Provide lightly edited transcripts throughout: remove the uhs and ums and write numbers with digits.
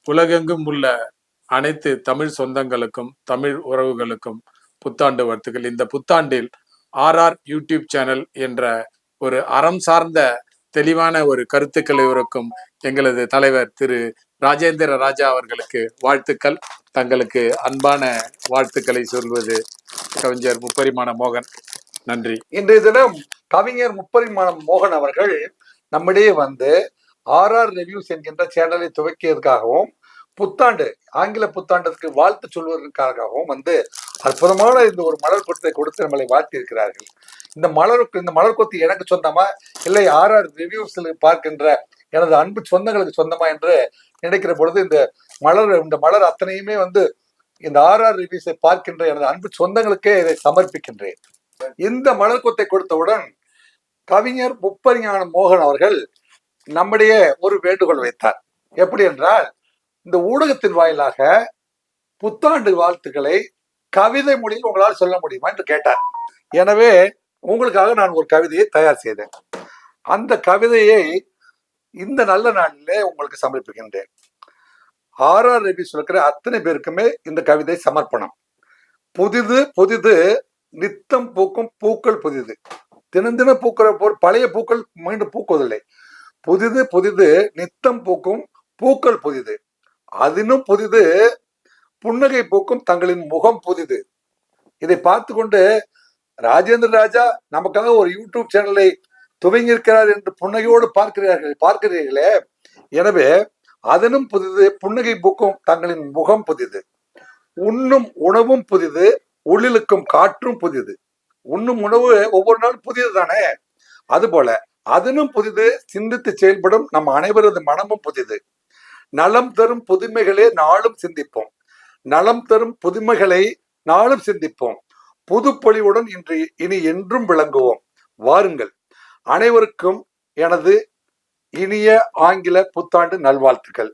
உலகெங்கும் உள்ள அனைத்து தமிழ் சொந்தங்களுக்கும் தமிழ் உறவுகளுக்கும் புத்தாண்டு வாழ்த்துக்கள். இந்த புத்தாண்டில் யூடியூப் சேனல் என்ற ஒரு அறம் சார்ந்த தெளிவான ஒரு கருத்துக்களை உரைக்கும் எங்களது தலைவர் திரு ராஜேந்திர ராஜா அவர்களுக்கு வாழ்த்துக்கள். தங்களுக்கு அன்பான வாழ்த்துக்களை சொல்வது கவிஞர் முப்பரிமாண மோகன். நன்றி. இன்றைய தினம் கவிஞர் முப்பரிமாண மோகன் அவர்கள் நம்மிடையே வந்து ரிவ்யூஸ் என்கின்ற சேனலை துவக்கியதற்காகவும் புத்தாண்டு ஆங்கில புத்தாண்டுக்கு வாழ்த்து சொல்வதற்காகவும் வந்து அற்புதமான இந்த ஒரு மலர் கொத்தை கொடுத்து நம்மளை வாழ்த்தி இருக்கிறார்கள். இந்த மலர் கொத்து எனக்கு சொந்தமா இல்லை ரிவ்யூஸ்ல பார்க்கின்ற எனது அன்பு சொந்தங்களுக்கு சொந்தமா என்று நினைக்கிற பொழுது இந்த மலர் அத்தனையுமே வந்து இந்த ரிவ்யூஸை பார்க்கின்ற எனது அன்பு சொந்தங்களுக்கே இதை சமர்ப்பிக்கின்றேன். இந்த மலர் கொத்தை கொடுத்தவுடன் கவிஞர் முப்பரிமாண மோகன் அவர்கள் நம்முடைய ஒரு வேண்டுகோள் வைத்தார். எப்படி என்றால், இந்த ஊடகத்தின் வாயிலாக புத்தாண்டு வாழ்த்துக்களை கவிதை மொழியில் உங்களால் சொல்ல முடியுமா என்று கேட்டார். எனவே உங்களுக்காக நான் ஒரு கவிதையை தயார் செய்தேன். அந்த கவிதையை இந்த நல்ல நாளிலே உங்களுக்கு சமர்ப்பிக்கின்றேன். ரிவ்யூஸ் இருக்கிற அத்தனை பேருக்குமே இந்த கவிதை சமர்ப்பணம். புதிது புதிது நித்தம் பூக்கும் பூக்கள் புதிது. தினம் தினம் பூக்கிற பழைய பூக்கள் மீண்டும் பூக்குவதில்லை. புதிது புதிது நித்தம் பூக்கும் பூக்கள் புதிது. அதினும் புதிது புன்னகை பூக்கும் தங்களின் முகம் புதிது. இதை பார்த்து கொண்டு ராஜேந்திர ராஜா நமக்காக ஒரு யூடியூப் சேனலை துவங்கியிருக்கிறார் என்று புன்னகையோடு பார்க்கிறீர்களே. எனவே அதனும் புதிது புன்னகை பூக்கும் தங்களின் முகம் புதிது. உண்ணும் உணவும் புதிது, உள்ளிழுக்கும் காற்றும் புதிது. உண்ணும் உணவு ஒவ்வொரு நாளும் புதிது தானே, அதுபோல அதனும் புதிது சிந்தித்து செயல்படும் நம் அனைவரது மனமும் புதிது. நலம் தரும் புதுமைகளே நாளும் சிந்திப்போம். நலம் தரும் புதுமைகளை நாளும் சிந்திப்போம். புது பொலிவுடன் இனி என்றும் விளங்குவோம். வாருங்கள். அனைவருக்கும் எனது இனிய ஆங்கில புத்தாண்டு நல்வாழ்த்துக்கள்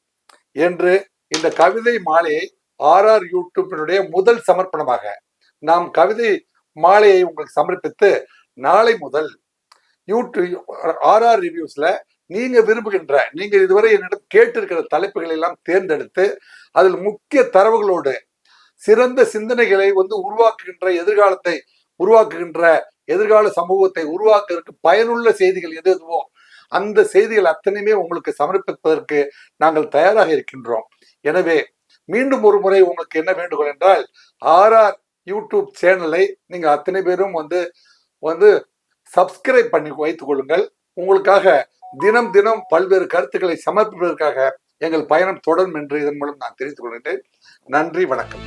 என்று இந்த கவிதை மாலையை யூடியூபினுடைய முதல் சமர்ப்பணமாக நாம் கவிதை மாலையை உங்களுக்கு சமர்ப்பித்து நாளை முதல் யூடியூப் ரிவ்யூஸ்ல நீங்க விரும்புகின்ற நீங்க இதுவரை என்னிடம் கேட்டிருக்கிற தலைப்புகளை எல்லாம் தேர்ந்தெடுத்து அதில் முக்கிய தரவுகளோடு சிறந்த சிந்தனைகளை வந்து உருவாக்குகின்ற எதிர்கால சமூகத்தை உருவாக்குவதற்கு பயனுள்ள செய்திகள் எதுவோ அந்த செய்திகள் அத்தனையுமே உங்களுக்கு சமர்ப்பிப்பதற்கு நாங்கள் தயாராக இருக்கின்றோம். எனவே மீண்டும் ஒரு முறை உங்களுக்கு என்ன வேண்டுகோள் என்றால், யூடியூப் சேனலை நீங்க அத்தனை பேரும் வந்து சப்ஸ்கிரைப் பண்ணி வைத்துக் கொள்ளுங்கள். உங்களுக்காக தினம் தினம் பல்வேறு கருத்துக்களை சமர்ப்பிப்பதற்காக எங்கள் பயணம் தொடரும் என்று இதன் மூலம் நான் தெரிவித்துக் கொள்கின்றேன். நன்றி, வணக்கம்.